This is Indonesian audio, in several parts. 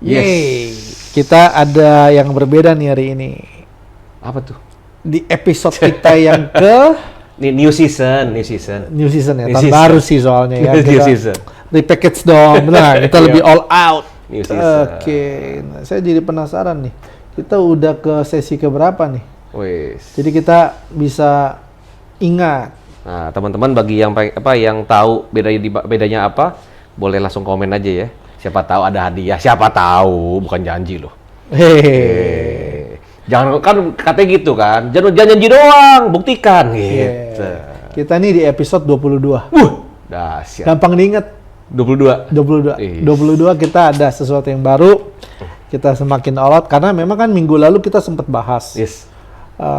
Yeay, kita ada yang berbeda nih hari ini. Apa tuh? Di episode kita yang ke New season. New season ya, New tahun season. baru sih soalnya ya. New Kita season. repackage dong, benar. Kita lebih all out. New season. Oke, nah, saya jadi penasaran nih. Kita udah ke sesi keberapa nih? Wes. Jadi kita bisa ingat. Nah, teman-teman bagi yang tahu bedanya apa, boleh langsung komen aja ya. Siapa tahu ada hadiah, siapa tahu, bukan janji loh. Hehehe. Jangan kan katanya gitu kan. Jangan janji doang, buktikan gitu. Kita nih di episode 22. Dahsyat. Gampang diinget. 22. 22. Ih. 22 kita ada sesuatu yang baru. Kita semakin all out karena memang kan minggu lalu kita sempat bahas. Yes.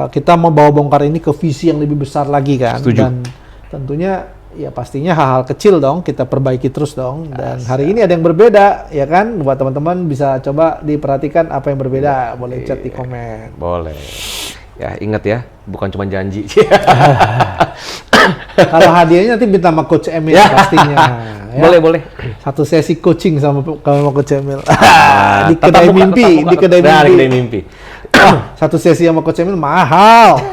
Kita mau bawa bongkar ini ke visi yang lebih besar lagi kan. Setuju. Dan tentunya ya pastinya hal-hal kecil dong kita perbaiki terus dong. Dan hari ini ada yang berbeda ya kan. Buat teman-teman bisa coba diperhatikan apa yang berbeda. Boleh chat di komen. Boleh. Ya, ingat ya, bukan cuma janji. Kalau hadiahnya nanti minta sama Coach Emil pastinya. Ya. Boleh. Satu sesi coaching sama Coach Emil. Di Tetap kedai buka, mimpi, tetap buka. di kedai Nah, di mimpi. kedai mimpi. Satu sesi sama Coach Emil mahal.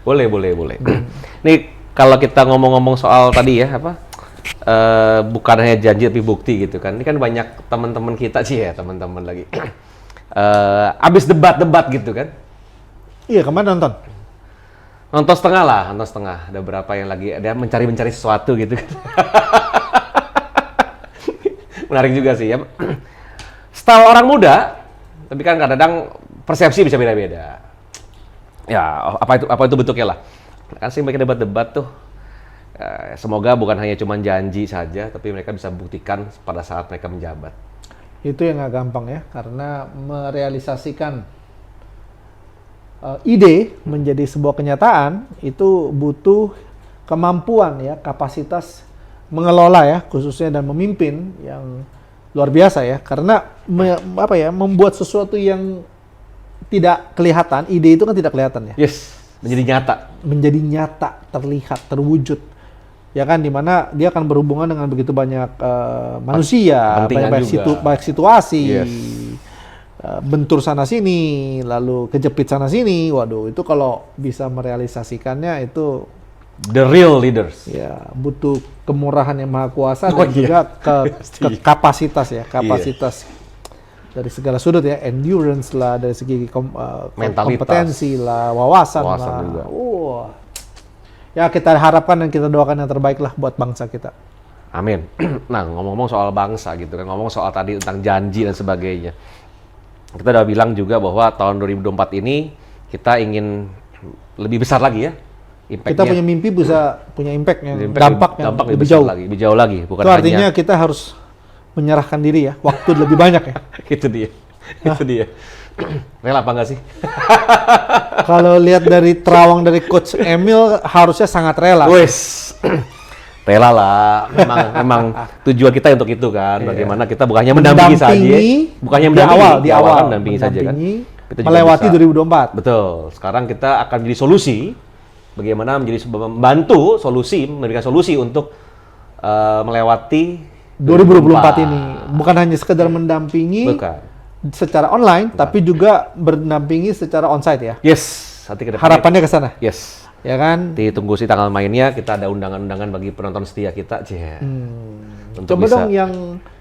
Boleh. Nih, kalau kita ngomong-ngomong soal tadi ya, bukan hanya janji tapi bukti gitu kan. Ini kan banyak teman-teman kita sih ya, teman-teman lagi. Abis debat-debat gitu kan. Iya, kemarin nonton. Nonton setengah. Ada berapa yang lagi ada mencari sesuatu gitu kan. Menarik juga sih ya. Style orang muda, tapi kan kadang-kadang persepsi bisa beda-beda. Ya, apa itu bentuknya lah. Kan sih mereka debat-debat tuh. Semoga bukan hanya cuma janji saja, tapi mereka bisa buktikan pada saat mereka menjabat. Itu yang nggak gampang ya, karena merealisasikan ide menjadi sebuah kenyataan itu butuh kemampuan ya, kapasitas mengelola ya, khususnya dan memimpin yang luar biasa ya, karena membuat sesuatu yang tidak kelihatan, ide itu kan tidak kelihatan ya. Yes, menjadi nyata, terlihat, terwujud. Ya kan, dimana dia akan berhubungan dengan begitu banyak manusia, banyak situasi, Yes. Bentur sana sini, lalu kejepit sana sini. Waduh, itu kalau bisa merealisasikannya itu the real leaders. ya butuh kemurahan yang maha kuasa Oh, dan iya. juga ke kapasitas ya, kapasitas dari segala sudut ya, endurance lah, dari segi Mentalitas. kompetensi lah, wawasan lah. juga. Ya kita harapkan dan kita doakan yang terbaik lah buat bangsa kita. Amin. Nah, ngomong-ngomong soal bangsa gitu kan, ngomong soal tadi tentang janji dan sebagainya. Kita udah bilang juga bahwa tahun 2024 ini kita ingin lebih besar lagi ya impact-nya. Kita punya mimpi bisa punya impact yang Dampak dampak yang lebih lebih jauh. lebih jauh lagi. Bukan Itu artinya hanya kita harus menyerahkan diri ya, waktu lebih banyak ya. itu dia. Rela apa enggak sih? Kalau lihat dari terawang dari Coach Emil harusnya sangat rela. Wes. Rela lah. Memang tujuan kita untuk itu kan. Bagaimana kita bukan hanya mendampingi saja. Bukannya mendampingi. Di awal mendampingi saja kan. Kita juga melewati bisa. 2024. Betul. Sekarang kita akan menjadi solusi. Bagaimana membantu solusi, memberikan solusi untuk melewati 2024 ini. Bukan hanya sekedar mendampingi Bukan. secara online, tapi juga berdampingi secara onsite ya. Yes. Nanti ke depannya. Harapannya ke sana. Yes. Ya kan? Ditunggu sih tanggal mainnya. Kita ada undangan-undangan bagi penonton setia kita. Untuk Coba bisa. dong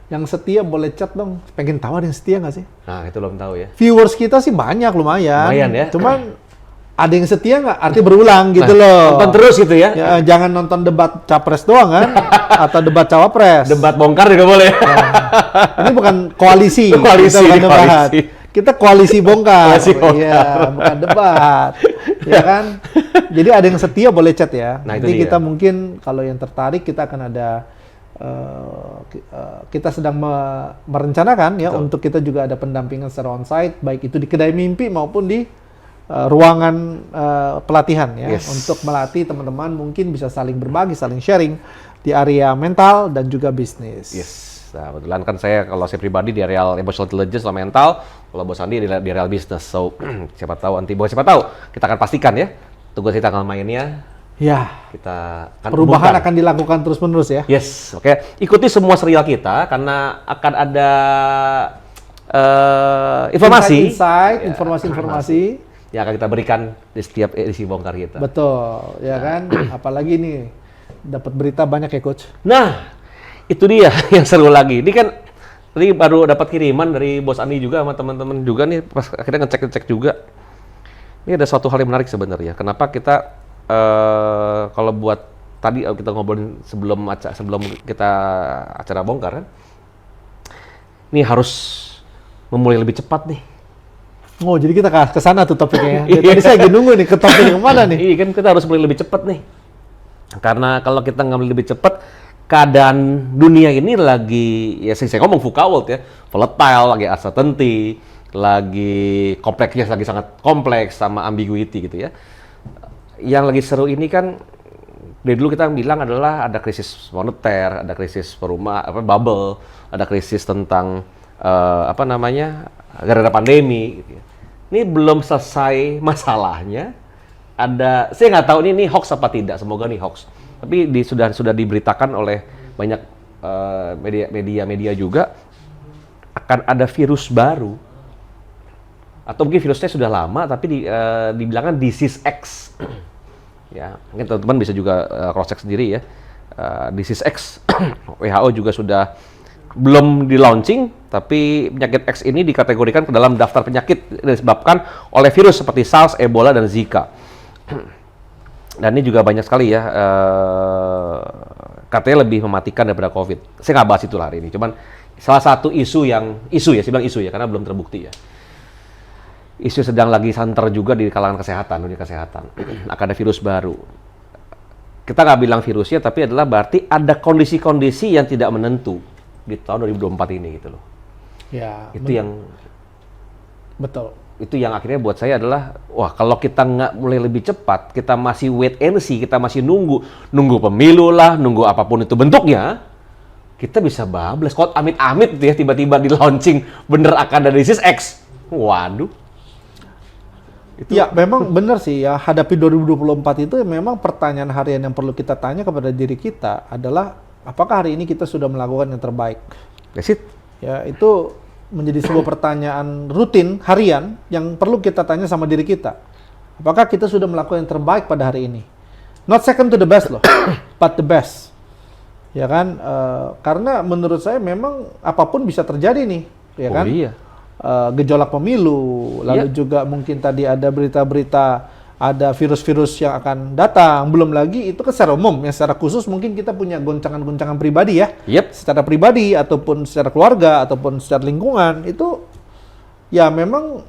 yang setia boleh chat dong. Pengen tahu ada yang setia nggak sih? Nah, itu belum tahu ya. Viewers kita sih banyak, lumayan. Lumayan ya. Cuman ada yang setia nggak? Artinya berulang gitu loh. Nonton terus gitu ya. Ya, jangan nonton debat capres doang kan? Atau debat cawapres. Debat bongkar juga boleh. Ini bukan koalisi. Koalisi, Kita bukan debat. koalisi. Kita koalisi bongkar. Koalisi bongkar. Iya, bukan debat. Ya kan? Jadi ada yang setia boleh chat ya. Nah, itu Nanti dia. kita mungkin kalau yang tertarik kita akan ada kita sedang merencanakan ya untuk kita juga ada pendampingan secara onsite, baik itu di kedai mimpi maupun di ruangan pelatihan ya, Yes. untuk melatih teman-teman mungkin bisa saling berbagi, saling sharing di area mental dan juga bisnis. Yes. Nah, kebetulan kan kalau saya pribadi di area emotional intelligence atau mental, kalau Bos Andi di area business. So, siapa tahu kita akan pastikan ya. Tunggu sih tanggal mainnya. Ya, Kita akan perubahan umumkan. akan dilakukan terus-menerus ya. Yes, oke. Ikuti semua serial kita karena akan ada informasi, Insight, ya, informasi-informasi. yang akan kita berikan di setiap edisi bongkar kita. Betul, ya kan? Apalagi nih, dapat berita banyak ya, Coach. Nah, itu dia yang seru lagi. Ini kan tadi baru dapat kiriman dari Bos Andi juga sama teman-teman juga nih, pas akhirnya ngecek juga. Ini ada suatu hal yang menarik sebenarnya. Kenapa kita kalau buat tadi kita ngobrolin sebelum kita acara bongkar kan, ini harus memulai lebih cepat nih. Oh, jadi kita ke sana tuh topiknya ya. Jadi tadi saya lagi nunggu nih ke topik yang mana nih. Iya kan, kita harus mulai lebih cepat nih. Karena kalau kita ngambil lebih cepat, keadaan dunia ini lagi, ya saya ngomong VUCA world ya, volatile, lagi uncertainty, lagi kompleksnya lagi sangat kompleks sama ambiguity gitu ya. Yang lagi seru ini kan, dari dulu kita bilang adalah ada krisis moneter, ada krisis bubble, ada krisis tentang gara-gara pandemi gitu ya. Ini belum selesai masalahnya. Saya nggak tahu ini hoax apa tidak, semoga nih hoax. Tapi sudah diberitakan oleh banyak media juga akan ada virus baru. Atau mungkin virusnya sudah lama tapi dibilangkan disease X. Ya, mungkin teman-teman bisa juga cross check sendiri ya. Disease X WHO juga sudah belum di-launching, tapi penyakit X ini dikategorikan ke dalam daftar penyakit disebabkan oleh virus seperti SARS, Ebola, dan Zika. Dan ini juga banyak sekali ya, katanya lebih mematikan daripada COVID. Saya nggak bahas itu hari ini, cuman salah satu saya bilang isu ya, karena belum terbukti ya. Isu sedang lagi santer juga di kalangan kesehatan, dunia kesehatan. Akan ada virus baru. Kita nggak bilang virusnya, tapi adalah berarti ada kondisi-kondisi yang tidak menentu di tahun 2024 ini gitu loh. Ya, Itu yang betul. itu yang akhirnya buat saya adalah, wah kalau kita nggak mulai lebih cepat, kita masih wait and see, kita masih nunggu pemilu lah, nunggu apapun itu bentuknya, kita bisa bablas. Kok amit-amit ya tiba-tiba di launching bener akan ada disease X. Waduh. Ya, memang benar sih ya, hadapi 2024 itu memang pertanyaan harian yang perlu kita tanya kepada diri kita adalah apakah hari ini kita sudah melakukan yang terbaik? That's it. Ya, itu menjadi sebuah pertanyaan rutin harian yang perlu kita tanya sama diri kita. Apakah kita sudah melakukan yang terbaik pada hari ini? Not second to the best loh, but the best. Ya kan? Karena menurut saya memang apapun bisa terjadi nih, ya kan? Iya. Gejolak pemilu, lalu juga mungkin tadi ada berita-berita ada virus-virus yang akan datang, belum lagi itu kan secara umum, yang secara khusus mungkin kita punya goncangan-goncangan pribadi ya, secara pribadi ataupun secara keluarga ataupun secara lingkungan, itu ya memang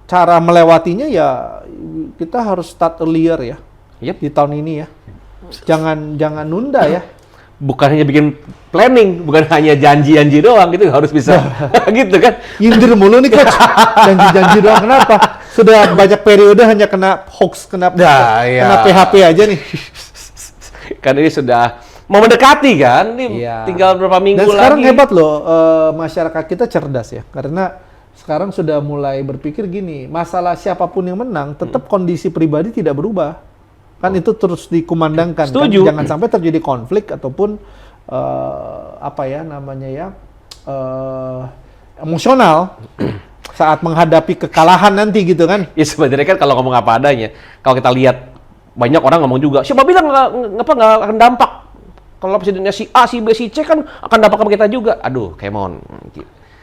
cara melewatinya ya kita harus start earlier ya, di tahun ini ya, jangan nunda ya. Bukan hanya bikin planning, bukan hanya janji-janji doang, gitu harus bisa gitu kan. Nyindir mulu nih Coach, janji-janji doang, kenapa? Sudah banyak periode hanya kena hoax, kena PHP aja nih. Kan ini sudah mau mendekati kan, ini tinggal berapa minggu lagi. Dan sekarang hebat loh, masyarakat kita cerdas ya, karena sekarang sudah mulai berpikir gini, masalah siapapun yang menang, tetap kondisi pribadi tidak berubah. Kan itu terus dikumandangkan, kan? Jangan sampai terjadi konflik ataupun emosional saat menghadapi kekalahan nanti gitu kan. Ya sebenarnya kan kalau ngomong apa adanya, kalau kita lihat banyak orang ngomong juga, siapa bilang nggak akan dampak? Kalau presidennya si A, si B, si C kan akan dampak sama kita juga. Aduh, come on.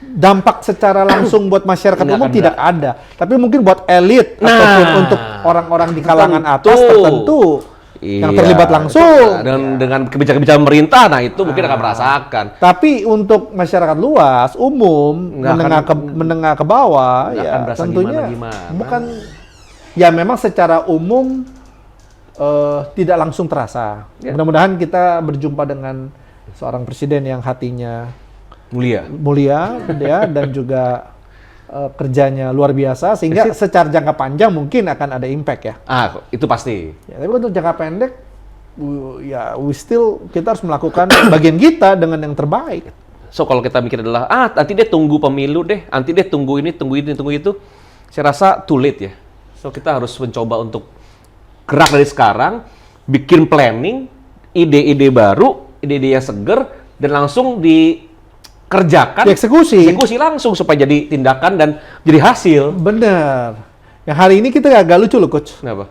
Dampak secara langsung buat masyarakat umum tidak ada, tapi mungkin buat elit ataupun untuk orang-orang di kalangan atas tertentu yang terlibat langsung dengan kebijakan-kebijakan pemerintah, nah itu mungkin akan merasakan. Tapi untuk masyarakat luas, umum, menengah ke bawah, ya tentunya bukan, ya memang secara umum tidak langsung terasa. Mudah-mudahan kita berjumpa dengan seorang presiden yang hatinya mulia ya, dan juga kerjanya luar biasa sehingga secara jangka panjang mungkin akan ada impact ya. Itu pasti. Ya, tapi untuk jangka pendek kita harus melakukan bagian kita dengan yang terbaik. So kalau kita mikir adalah nanti dia tunggu pemilu deh, nanti dia tunggu ini, tunggu itu. Saya rasa too late ya. So kita harus mencoba untuk gerak dari sekarang bikin planning, ide-ide baru, ide-ide yang seger, dan langsung dikerjakan, eksekusi langsung supaya jadi tindakan dan jadi hasil. Bener. Yang hari ini kita agak lucu loh, Coach. Kenapa?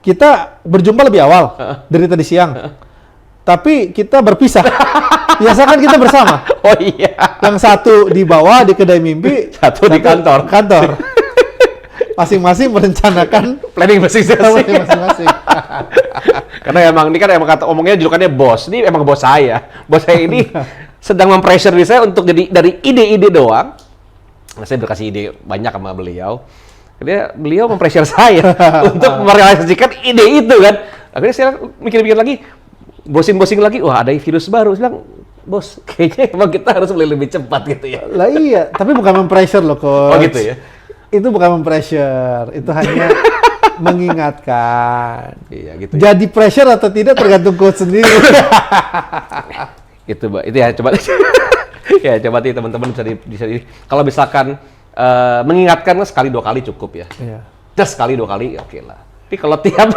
Kita berjumpa lebih awal dari tadi siang. Tapi kita berpisah. Biasa kan kita bersama. Oh iya. Yang satu di bawah di kedai mimpi, Satu di kantor. Masing-masing merencanakan Planning masing-masing. masing-masing. Karena emang ini kan emang kata omongnya julukannya bos. Ini emang bos saya. Bos saya ini sedang mempressure diri saya untuk jadi dari ide-ide doang. Nah, saya berkasih ide banyak sama beliau. Beliau mempressure saya untuk merealisasikan ide itu kan. Akhirnya saya mikir-mikir lagi, bossing lagi. Wah, ada virus baru. Saya bilang, bos, kayaknya emang kita harus mulai lebih cepat gitu ya. Lah iya, tapi bukan mempressure loh, Coach. Oh gitu ya? Itu bukan mempressure, itu hanya mengingatkan. Iya gitu ya. Jadi pressure atau tidak tergantung Coach sendiri. Itu ya coba ya coba nih teman-teman bisa kalau misalkan mengingatkan sekali 2 kali cukup ya. Iya. Just sekali 2 kali oke lah. Tapi kalau tiap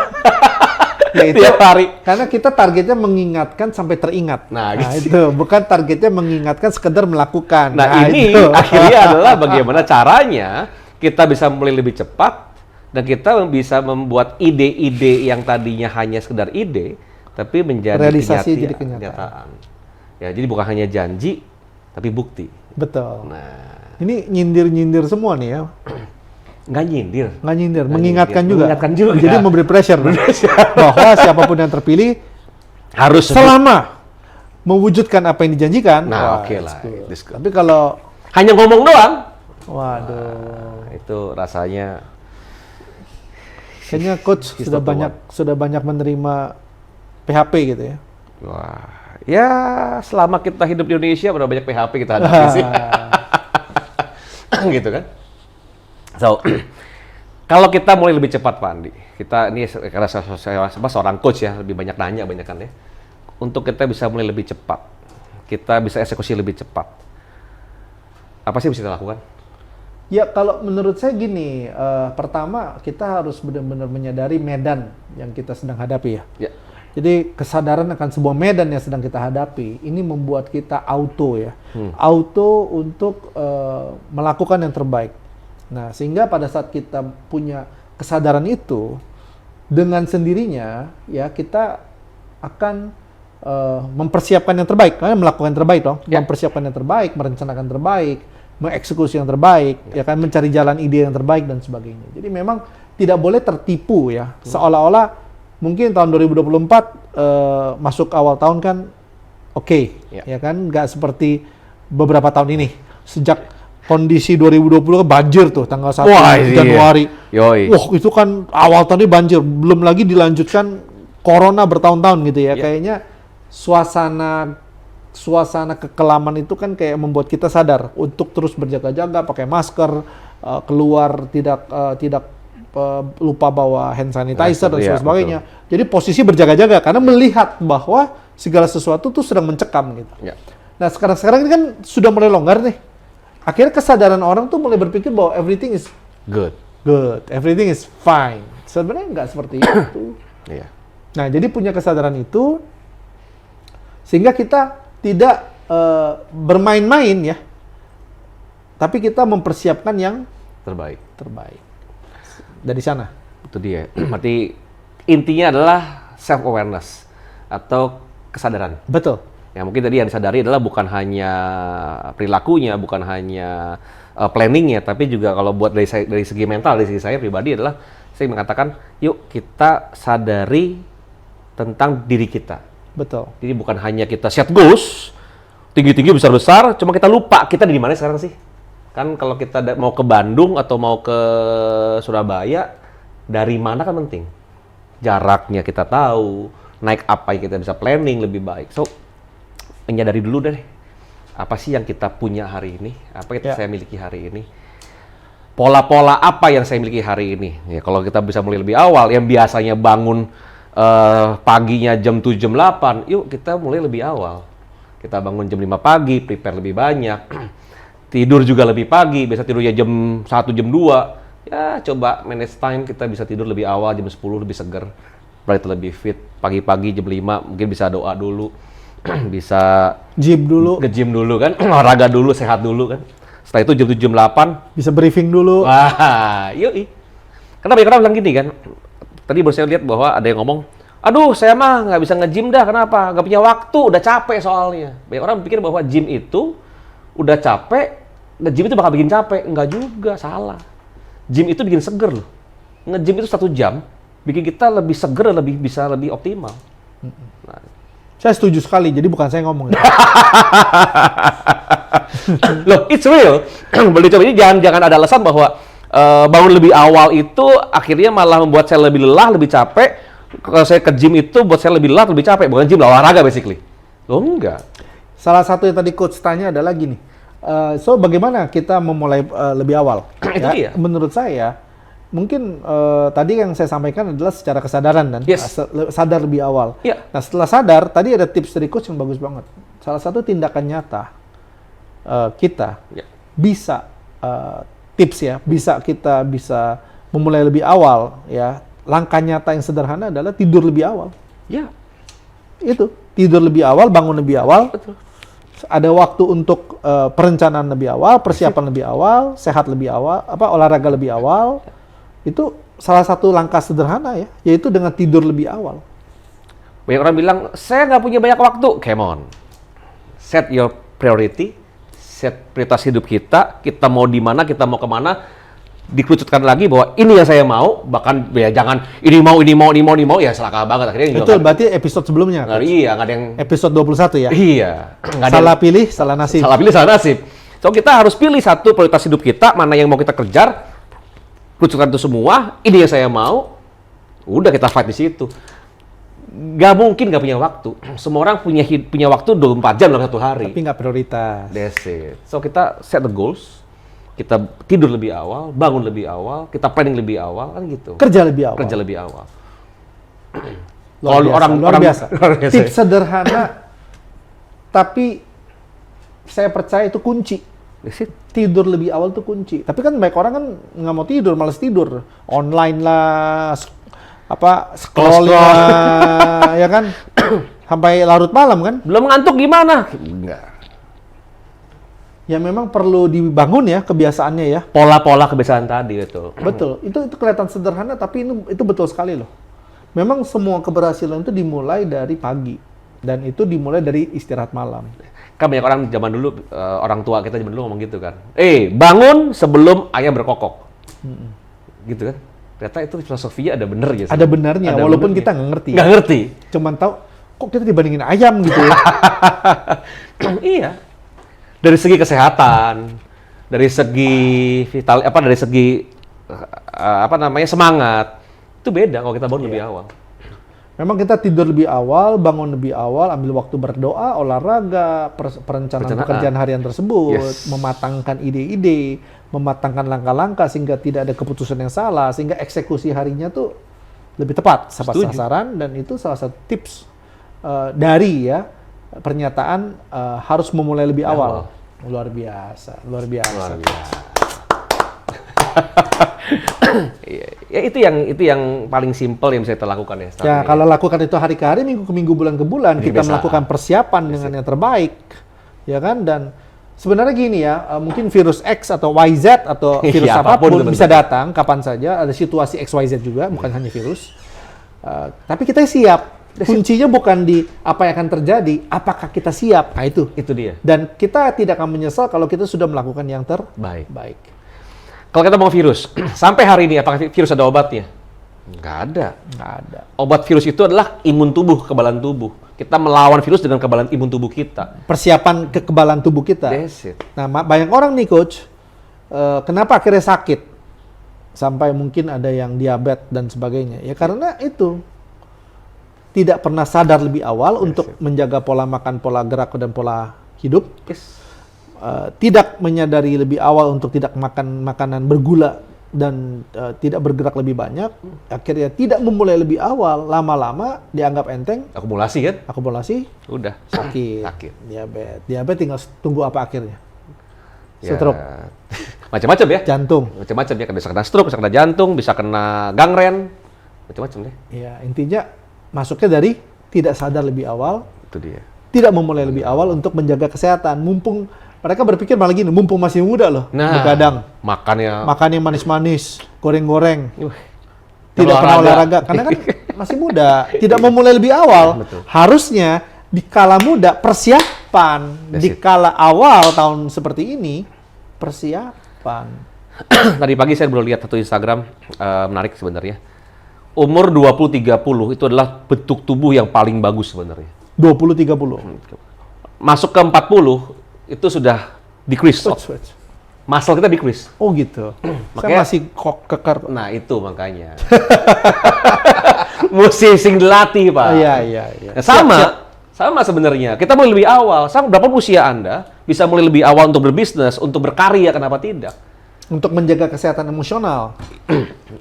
Ya itu, tiap hari, karena kita targetnya mengingatkan sampai teringat. Nah, gitu. Itu bukan targetnya mengingatkan sekedar melakukan. nah ini itu. akhirnya adalah bagaimana caranya kita bisa mulai lebih cepat dan kita bisa membuat ide-ide yang tadinya hanya sekedar ide tapi menjadi Realisasi jadi kenyataan. Ya, jadi bukan hanya janji tapi bukti. Betul. Nah, Ini nyindir-nyindir semua nih ya. nggak nyindir. Nggak nyindir, Nggak mengingatkan nyindir. juga. Mengingatkan juga. Jadi memberi pressure bahwa siapapun yang terpilih Harus selama mewujudkan apa yang dijanjikan. Nah, wah, oke lah. it's good. Tapi kalau hanya ngomong doang. waduh, Itu rasanya kayaknya coach sudah banyak menerima PHP gitu ya. wah, ya selama kita hidup di Indonesia berapa banyak PHP kita hadapi sih. Gitu kan. So, kalau kita mulai lebih cepat Pak Andi, kita ini karena saya seorang coach ya, lebih banyak nanya banyak kan ya. Untuk kita bisa mulai lebih cepat, kita bisa eksekusi lebih cepat. Apa sih yang bisa kita lakukan? Ya kalau menurut saya gini, pertama kita harus benar-benar menyadari medan yang kita sedang hadapi ya. Ya. Jadi kesadaran akan sebuah medan yang sedang kita hadapi, ini membuat kita auto ya. Auto untuk melakukan yang terbaik. Nah sehingga pada saat kita punya kesadaran itu, dengan sendirinya ya kita akan mempersiapkan yang terbaik, melakukan yang terbaik dong. Ya. Mempersiapkan yang terbaik, merencanakan terbaik, mengeksekusi yang terbaik, ya kan, mencari jalan ide yang terbaik dan sebagainya. Jadi memang tidak boleh tertipu ya, seolah-olah mungkin tahun 2024 masuk awal tahun kan ya kan, nggak seperti beberapa tahun ini. Sejak kondisi 2020 kan banjir tuh tanggal 1 Januari. Yoi. Wah itu kan awal tahun ini banjir, belum lagi dilanjutkan corona bertahun-tahun gitu ya. Kayaknya suasana kekelaman itu kan kayak membuat kita sadar untuk terus berjaga-jaga, pakai masker, keluar tidak lupa bawa hand sanitizer dan sebagainya. Betul. Jadi posisi berjaga-jaga karena melihat bahwa segala sesuatu tuh sedang mencekam gitu. Ya. Nah sekarang ini kan sudah mulai longgar nih. Akhirnya kesadaran orang tuh mulai berpikir bahwa everything is Good. everything is fine. Sebenarnya nggak seperti itu. Iya. Nah jadi punya kesadaran itu sehingga kita tidak bermain-main ya, tapi kita mempersiapkan yang Terbaik. dari sana. Itu dia. Berarti intinya adalah self awareness atau kesadaran. Betul. Ya mungkin tadi yang disadari adalah bukan hanya perilakunya, bukan hanya planningnya, tapi juga kalau buat dari segi mental, dari segi saya pribadi adalah saya mengatakan, yuk kita sadari tentang diri kita. Betul. Jadi bukan hanya kita set goals tinggi-tinggi besar-besar, cuma kita lupa kita di mana sekarang sih. Kan kalau kita mau ke Bandung atau mau ke Surabaya, dari mana kan penting. Jaraknya kita tahu, naik apa yang kita bisa planning lebih baik. So, menyadari dulu deh, apa sih yang kita punya hari ini, apa yang saya miliki hari ini. Pola-pola apa yang saya miliki hari ini. Ya kalau kita bisa mulai lebih awal, yang biasanya bangun paginya jam 7, jam 8, yuk kita mulai lebih awal. Kita bangun jam 5 pagi, prepare lebih banyak. Tidur juga lebih pagi, biasa tidurnya jam 1, jam 2. Ya coba manage time, kita bisa tidur lebih awal, jam 10 lebih seger. berarti lebih fit. Pagi-pagi jam 5 mungkin bisa doa dulu, bisa Gym dulu, nge-gym dulu kan, olahraga dulu, sehat dulu kan. Setelah itu jam 7, jam 8, bisa briefing dulu. wah, yoi. Karena banyak orang bilang gini kan, tadi baru saya lihat bahwa ada yang ngomong, aduh saya mah nggak bisa nge-gym dah, kenapa? Nggak punya waktu, udah capek soalnya. Banyak orang pikir bahwa gym itu udah capek, nge-gym itu bakal bikin capek. Enggak juga, salah. Gym itu bikin seger loh. Nge-gym itu 1 jam, bikin kita lebih seger, bisa lebih optimal. Nah, Saya setuju sekali, jadi bukan saya ngomong ya. loh, it's real. Boleh coba, ini jangan ada alasan bahwa bangun lebih awal itu akhirnya malah membuat saya lebih lelah, lebih capek. Kalau saya ke gym itu buat saya lebih lelah, lebih capek. Bukan gym, olahraga basically. Loh, enggak. Salah satu yang tadi coach tanya adalah gini, so bagaimana kita memulai lebih awal? Itu dia. Menurut saya, mungkin tadi yang saya sampaikan adalah secara kesadaran dan Yes. sadar lebih awal. Iya. Nah setelah sadar, tadi ada tips dari coach yang bagus banget. Salah satu tindakan nyata kita Ya. bisa tips ya, kita bisa memulai lebih awal ya. Langkah nyata yang sederhana adalah tidur lebih awal. Ya, Itu tidur lebih awal, bangun lebih awal. betul. Ada waktu untuk perencanaan lebih awal, persiapan lebih awal, sehat lebih awal, olahraga lebih awal. Itu salah satu langkah sederhana ya, yaitu dengan tidur lebih awal. Banyak orang bilang, saya nggak punya banyak waktu. Come on. Set your priority, set prioritas hidup kita mau di mana, kita mau kemana, dikerucutkan lagi bahwa ini yang saya mau, bahkan ya jangan ini mau, ya celaka banget. Akhirnya juga Betul, berarti episode sebelumnya. iya, nggak ada yang, Episode 21 ya. iya. Nggak ada Salah yang, pilih, salah nasib. salah pilih, salah nasib. So, kita harus pilih satu prioritas hidup kita, mana yang mau kita kejar, kerucutkan itu semua, ini yang saya mau, udah kita fight di situ. Nggak mungkin nggak punya waktu. Semua orang punya waktu 24 jam dalam satu hari. Tapi nggak prioritas. That's it. So kita set the goals, kita tidur lebih awal, bangun lebih awal, kita planning lebih awal, kan gitu. Kerja lebih awal. Kerja lebih awal. Luar biasa, luar biasa. luar biasa. Tips sederhana, tapi saya percaya itu kunci. That's it. Tidur lebih awal tuh kunci. Tapi kan banyak orang kan nggak mau tidur, malas tidur. Online lah, scrolling lah, ya kan? Sampai larut malam kan? Belum ngantuk gimana? Enggak. Ya memang perlu dibangun ya kebiasaannya ya. Pola-pola kebiasaan tadi itu. Betul. Itu kelihatan sederhana tapi itu betul sekali loh. Memang semua keberhasilan itu dimulai dari pagi dan itu dimulai dari istirahat malam. Kan banyak orang zaman dulu, orang tua kita zaman dulu ngomong gitu kan. Bangun sebelum ayam berkokok. Gitu kan. Ternyata itu filosofinya ada bener ya. Ada benarnya Ada walaupun benernya. kita nggak ngerti. Nggak ngerti. Cuman tahu kok kita dibandingin ayam gitu ya. Iya. Dari segi kesehatan, dari segi vital, dari segi semangat, itu beda kalau kita bangun lebih awal. Memang kita tidur lebih awal, bangun lebih awal, ambil waktu berdoa, olahraga, perencanaan pekerjaan harian tersebut, Yes. mematangkan ide-ide, mematangkan langkah-langkah sehingga tidak ada keputusan yang salah, sehingga eksekusi harinya tuh lebih tepat, tepat Setuju. sasaran, dan itu salah satu tips dari ya pernyataan harus memulai lebih awal. Luar biasa, luar biasa. Luar biasa. Ya, itu yang paling simpel yang bisa kita lakukan ya. Ya, kalau lakukan itu hari ke hari, minggu ke minggu, bulan ke bulan, kita Kebiasaan. melakukan persiapan dengan yang terbaik, ya kan? Dan sebenarnya gini ya, mungkin virus X atau YZ atau virus Iya, apapun apapun itu bisa datang kapan saja. Ada situasi XYZ juga, bukan hanya virus. Tapi kita siap. Kuncinya bukan di apa yang akan terjadi, apakah kita siap? Nah, itu. Itu dia. Dan kita tidak akan menyesal kalau kita sudah melakukan yang Baik. terbaik. Kalau kita mau virus, sampai hari ini apakah virus ada obatnya? Nggak ada. Nggak ada. Obat virus itu adalah imun tubuh, kekebalan tubuh. Kita melawan virus dengan kekebalan imun tubuh kita. Persiapan kekebalan tubuh kita. That's it. Nah, banyak orang nih coach, kenapa akhirnya sakit? Sampai mungkin ada yang diabetes dan sebagainya. Ya karena itu. Tidak pernah sadar lebih awal untuk menjaga pola makan, pola gerak, dan pola hidup. Yes. Tidak menyadari lebih awal untuk tidak makan makanan bergula dan tidak bergerak lebih banyak. Akhirnya tidak memulai lebih awal, lama-lama dianggap enteng, Akumulasi kan? akumulasi, Udah. sakit. Sakit. Diabetes tinggal tunggu apa akhirnya? Ya, Stroke, macam-macam ya. jantung. Macam-macam ya. Bisa kena stroke, bisa kena jantung, bisa kena gangren. macam-macam deh. Ya, intinya masuknya dari tidak sadar lebih awal, Itu dia. tidak memulai lebih awal untuk menjaga kesehatan. Mumpung mereka berpikir malah gini, mumpung masih muda loh, begadang, makannya makan yang manis-manis, goreng-goreng, Wih, tidak pernah olahraga. olahraga, karena kan masih muda, tidak memulai lebih awal. Betul. Harusnya di kala muda persiapan, That's di it. kala awal tahun seperti ini persiapan. Tadi pagi saya baru lihat satu Instagram menarik sebenarnya. Umur 20-30 itu adalah bentuk tubuh yang paling bagus sebenarnya. 20-30. Masuk ke 40 itu sudah decrease. Switch. Muscle kita decrease. Oh gitu. Saya Makanya- masih kok kekar. Nah itu makanya. Mesti sing dilatih, Pak. Iya. Nah, sama sebenarnya. Kita mulai lebih awal. Sama berapa usia Anda bisa mulai lebih awal untuk berbisnis, untuk berkarya, kenapa tidak? Untuk menjaga kesehatan emosional.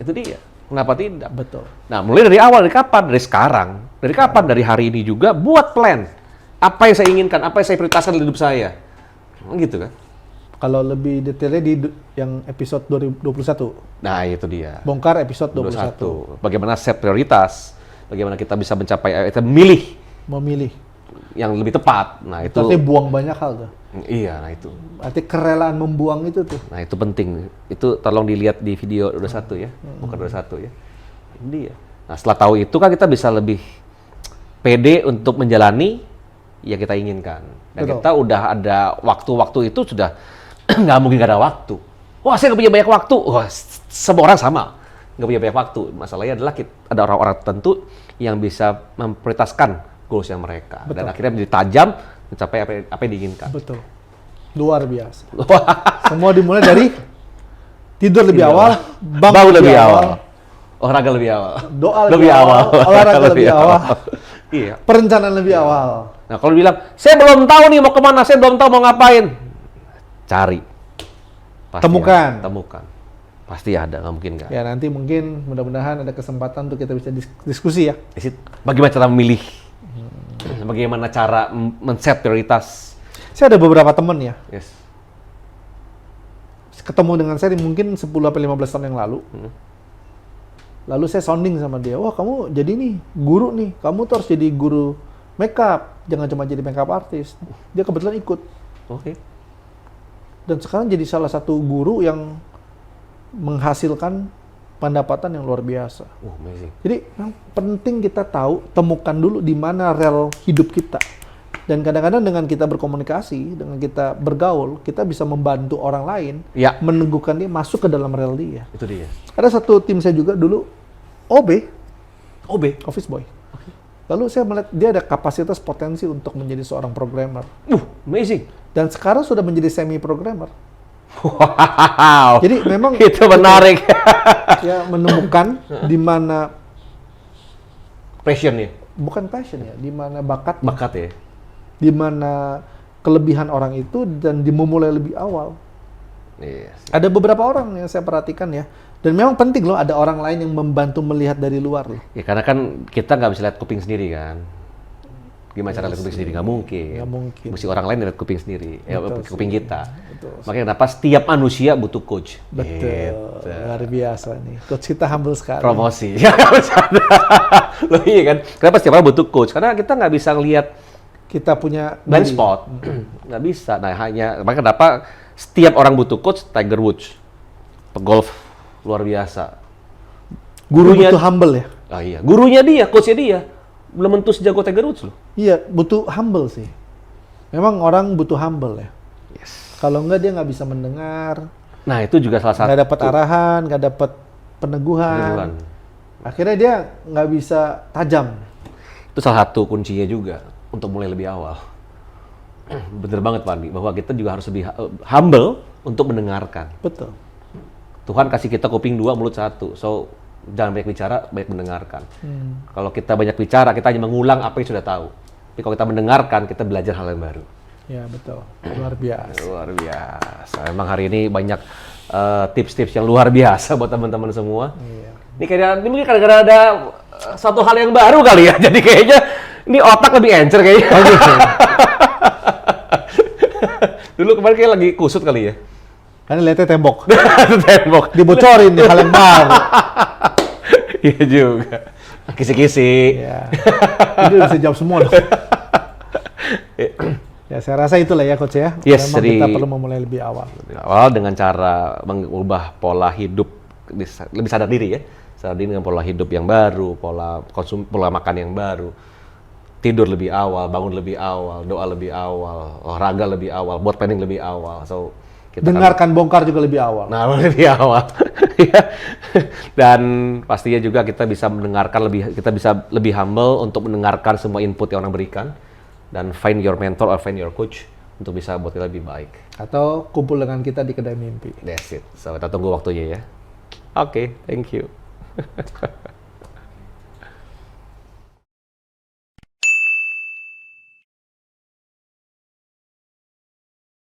Itu dia. Kenapa tidak? Betul. Nah, mulai dari awal, dari kapan? Dari sekarang. Dari kapan? Dari hari ini juga buat plan. Apa yang saya inginkan, apa yang saya prioritaskan dalam hidup saya. Gitu kan? Kalau lebih detailnya di yang episode 2021. Nah, itu dia. Bongkar episode 21. 21. Bagaimana set prioritas, bagaimana kita bisa mencapai, kita memilih Memilih. yang lebih tepat. Nah, itu Artinya buang banyak hal tuh. iya, nah itu. Artinya kerelaan membuang itu tuh. Nah, itu penting. Itu tolong dilihat di video 21 ya. Bukan 21 ya. Ini dia. Nah, setelah tahu itu kan kita bisa lebih pede untuk menjalani yang kita inginkan. Dan Betul. kita udah ada waktu-waktu itu sudah nggak mungkin nggak ada waktu. Wah, saya nggak punya banyak waktu. Wah, semua orang sama. Nggak punya banyak waktu. Masalahnya adalah ada orang-orang tertentu yang bisa memprioritaskan goals yang mereka. Dan Betul. akhirnya menjadi tajam, mencapai apa yang diinginkan. Betul. Luar biasa. Semua dimulai dari tidur lebih awal, Bangun lebih awal. Olahraga lebih awal. Doa lebih awal, olahraga lebih awal. Iya. Perencanaan lebih awal. Nah, kalau bilang, saya belum tahu nih mau kemana, saya belum tahu mau ngapain. Cari. Pasti Temukan. ada. Temukan. Pasti ada, nggak mungkin nggak. Ya nanti mungkin mudah-mudahan ada kesempatan untuk kita bisa diskusi ya. Bagaimana cara memilih? Bagaimana cara men-set prioritas? Saya ada beberapa teman ya, Yes. ketemu dengan saya mungkin 10-15 tahun yang lalu. Lalu saya sounding sama dia, wah kamu jadi nih guru nih, kamu tuh harus jadi guru makeup, jangan cuma jadi makeup artist. Dia kebetulan ikut. Oke. Dan sekarang jadi salah satu guru yang menghasilkan pendapatan yang luar biasa. Amazing. Jadi yang penting kita tahu, temukan dulu di mana rel hidup kita. Dan kadang-kadang dengan kita berkomunikasi, dengan kita bergaul, kita bisa membantu orang lain Ya. meneguhkan dia masuk ke dalam rel dia. Itu dia. Ada satu tim saya juga dulu, OB, OB. Office Boy. Lalu saya melihat dia ada kapasitas potensi untuk menjadi seorang programmer. Amazing. Dan sekarang sudah menjadi semi-programmer. Wow. Jadi memang Itu menarik. ya menemukan di mana Passion ya. bukan passion ya, di mana bakat, Bakat ya. di mana kelebihan orang itu dan dimulai lebih awal. Yes. Ada beberapa orang yang saya perhatikan ya, dan memang penting loh ada orang lain yang membantu melihat dari luar loh. Ya karena kan kita nggak bisa lihat kuping sendiri kan. Gimana cara lihat kuping sendiri? Nggak mungkin. Nggak mungkin. Mesti orang lain lihat kuping sendiri. Betul Kuping sih. kita. Betul. Makanya kenapa setiap manusia butuh coach. Betul, Gitu. luar biasa nih. Coach kita humble sekali. Promosi. Ya nggak bercanda. Loh iya kan? Kenapa setiap orang butuh coach? Karena kita nggak bisa ngelihat Kita punya blind diri. spot. Nggak bisa. Nah makanya kenapa setiap orang butuh coach? Tiger Woods. Pegolf luar biasa. Guru Gurunya- butuh humble ya. Oh iya, gurunya dia, coachnya dia. Belum tentu sejago Tiger Woods loh. Iya, butuh humble sih. Memang orang butuh humble ya. Yes. Kalau enggak dia nggak bisa mendengar, Nah itu juga salah satu. nggak dapat arahan, nggak dapat peneguhan. Peneguhan. Akhirnya dia nggak bisa tajam. Itu salah satu kuncinya juga untuk mulai lebih awal. Bener banget Pak Andi, bahwa kita juga harus lebih humble untuk mendengarkan. Betul. Tuhan kasih kita kuping 2, mulut 1. So, jangan banyak bicara, banyak mendengarkan. Kalau kita banyak bicara, kita hanya mengulang apa yang sudah tahu. Tapi kalau kita mendengarkan, kita belajar hal yang baru. Ya betul. Luar biasa. Luar biasa. Emang hari ini banyak tips-tips yang luar biasa buat teman-teman semua. Iya. Ini mungkin kadang-kadang ada satu hal yang baru kali ya. Jadi kayaknya ini otak lebih encer kayaknya. Oh, gitu. Dulu kemarin kayak lagi kusut kali ya. Karena lihatnya tembok. Tembok. Dibocorin nih hal yang baru. Iya juga. Kisi-kisi. Ya, itu bisa jawab semua dong. Ya, saya rasa itulah ya Coach ya. Yes, Memang kita jadi- perlu memulai lebih awal. Awal dengan cara mengubah pola hidup, lebih sadar diri ya. Sadar diri dengan pola hidup yang baru, pola makan yang baru. Tidur lebih awal, bangun lebih awal, doa lebih awal, olahraga lebih awal, buat planning lebih awal. So, kita Dengarkan bongkar juga lebih awal. Nah, lebih awal. Ya. Dan pastinya juga kita bisa kita bisa lebih humble untuk mendengarkan semua input yang orang berikan dan find your mentor or find your coach untuk bisa buat kita lebih baik. Atau kumpul dengan kita di kedai mimpi. That's it. So, kita tunggu waktunya ya. Oke, thank you.